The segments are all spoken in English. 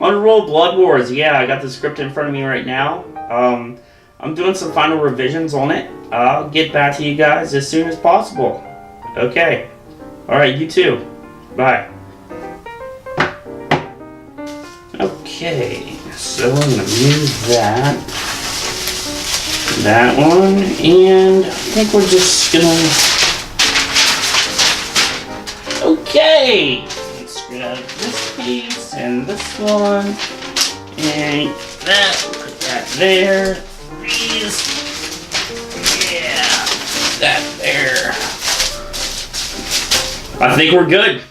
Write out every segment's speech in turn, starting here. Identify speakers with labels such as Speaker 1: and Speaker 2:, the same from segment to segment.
Speaker 1: Underworld Blood Wars. Yeah, I got the script in front of me right now. I'm doing some final revisions on it. I'll get back to you guys as soon as possible. Okay. Alright, you too. Bye. Okay, so I'm going to move that one, and I think we're just going to... Okay! Let's grab this piece, and this one, and that, put that there, these, yeah, that there. I think we're good.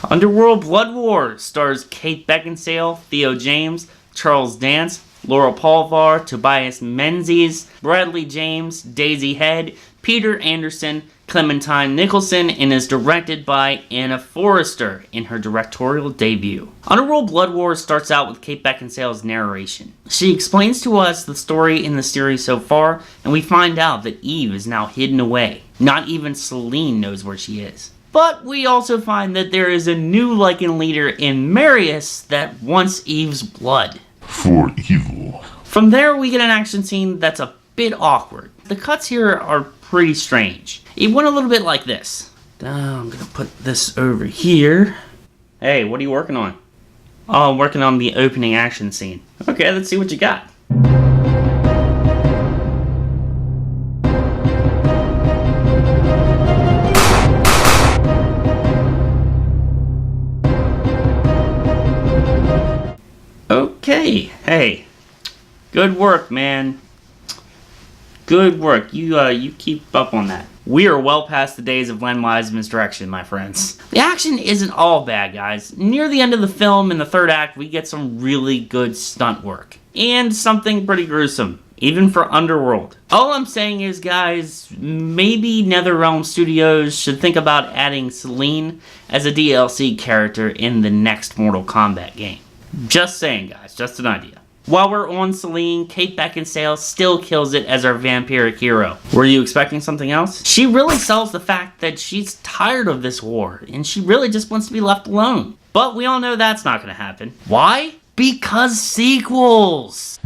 Speaker 1: Underworld Blood Wars stars Kate Beckinsale, Theo James, Charles Dance, Laura Palvar, Tobias Menzies, Bradley James, Daisy Head, Peter Anderson, Clementine Nicholson, and is directed by Anna Forrester in her directorial debut. Underworld Blood Wars starts out with Kate Beckinsale's narration. She explains to us the story in the series so far, and we find out that Eve is now hidden away. Not even Selene knows where she is. But we also find that there is a new Lycan leader in Marius that wants Eve's blood.
Speaker 2: For evil.
Speaker 1: From there, we get an action scene that's a bit awkward. The cuts here are pretty strange. It went a little bit like this. I'm gonna put this over here. Hey, what are you working on? Oh, I'm working on the opening action scene. Okay, let's see what you got. Okay, hey, good work, man. Good work. You keep up on that. We are well past the days of Len Wiseman's direction, my friends. The action isn't all bad, guys. Near the end of the film, in the third act, we get some really good stunt work. And something pretty gruesome, even for Underworld. All I'm saying is, guys, maybe NetherRealm Studios should think about adding Selene as a DLC character in the next Mortal Kombat game. Just saying, guys, just an idea. While we're on Selene, Kate Beckinsale still kills it as our vampiric hero. Were you expecting something else? She really sells the fact that she's tired of this war, and she really just wants to be left alone. But we all know that's not going to happen. Why? Because sequels!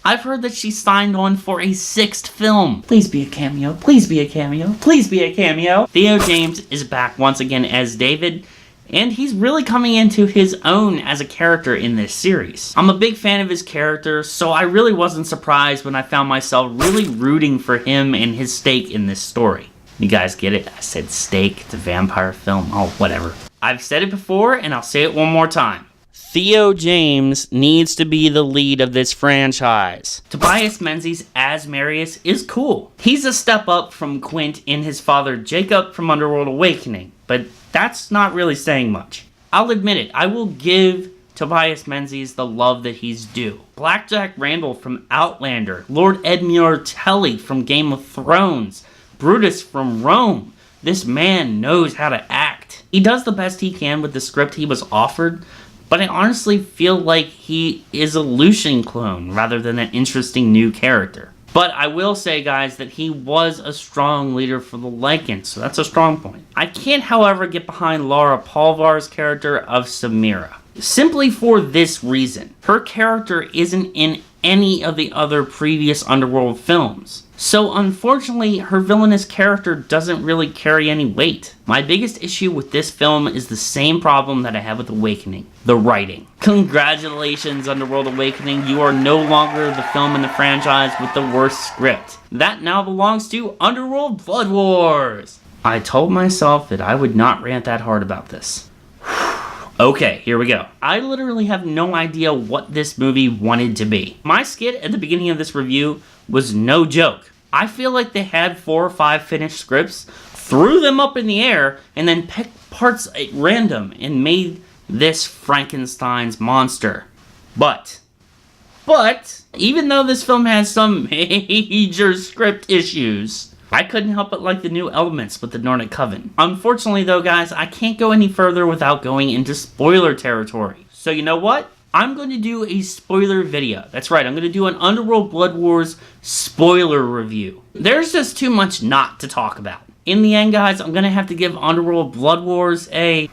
Speaker 1: I've heard that she signed on for a 6th film. Please be a cameo, please be a cameo, please be a cameo. Theo James is back once again as David, and he's really coming into his own as a character in this series. I'm a big fan of his character, so I really wasn't surprised when I found myself really rooting for him and his stake in this story. You guys get it? I said stake, it's a vampire film, oh whatever. I've said it before, and I'll say it one more time. Theo James needs to be the lead of this franchise. Tobias Menzies as Marius is cool. He's a step up from Quint and his father Jacob from Underworld Awakening, but that's not really saying much. I'll admit it, I will give Tobias Menzies the love that he's due. Blackjack Randall from Outlander, Lord Edmure Tully from Game of Thrones, Brutus from Rome. This man knows how to act. He does the best he can with the script he was offered, but I honestly feel like he is a Lucian clone rather than an interesting new character. But I will say, guys, that he was a strong leader for the Lycans, so that's a strong point. I can't, however, get behind Laura Palvar's character of Samira. Simply for this reason. Her character isn't in any of the other previous Underworld films. So unfortunately, her villainous character doesn't really carry any weight. My biggest issue with this film is the same problem that I have with Awakening. The writing. Congratulations, Underworld Awakening, you are no longer the film in the franchise with the worst script. That now belongs to Underworld Blood Wars. I told myself that I would not rant that hard about this. Okay, here we go. I literally have no idea what this movie wanted to be. My skit at the beginning of this review was no joke. I feel like they had 4 or 5 finished scripts, threw them up in the air, and then picked parts at random and made this Frankenstein's monster. But But even though this film has some major script issues, I couldn't help but like the new elements with the Nordic Coven. Unfortunately though, guys, I can't go any further without going into spoiler territory. So you know what? I'm going to do a spoiler video. That's right, I'm going to do an Underworld Blood Wars spoiler review. There's just too much not to talk about. In the end, guys, I'm going to have to give Underworld Blood Wars a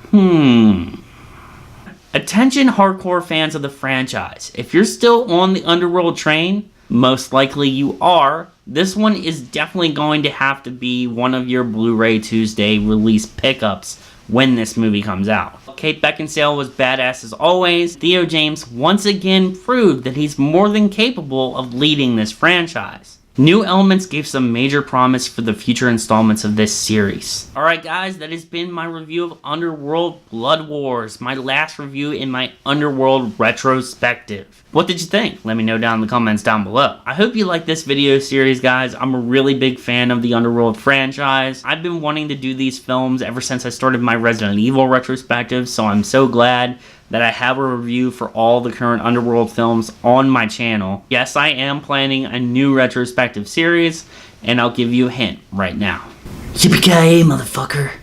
Speaker 1: Attention hardcore fans of the franchise. If you're still on the Underworld train, most likely you are, this one is definitely going to have to be one of your Blu-ray Tuesday release pickups when this movie comes out. Kate Beckinsale was badass as always. Theo James once again proved that he's more than capable of leading this franchise. New elements gave some major promise for the future installments of this series. Alright guys, that has been my review of Underworld Blood Wars, my last review in my Underworld retrospective. What did you think? Let me know down in the comments down below. I hope you like this video series, guys. I'm a really big fan of the Underworld franchise. I've been wanting to do these films ever since I started my Resident Evil retrospective, so I'm so glad that I have a review for all the current Underworld films on my channel. Yes, I am planning a new retrospective series, and I'll give you a hint right now. Yippee-ki-yay, motherfucker!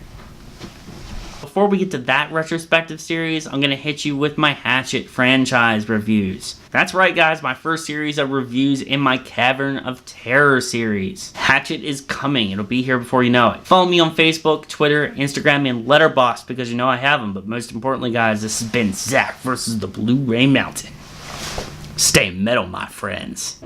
Speaker 1: Before we get to that retrospective series, I'm gonna hit you with my Hatchet franchise reviews. That's right, guys, my first series of reviews in my Cavern of Terror series. Hatchet is coming. It'll be here before you know it. Follow me on Facebook, Twitter, Instagram, and LetterBoxd because you know I have them. But most importantly, guys, this has been Zack versus the Blu-ray Mountain. Stay metal, my friends.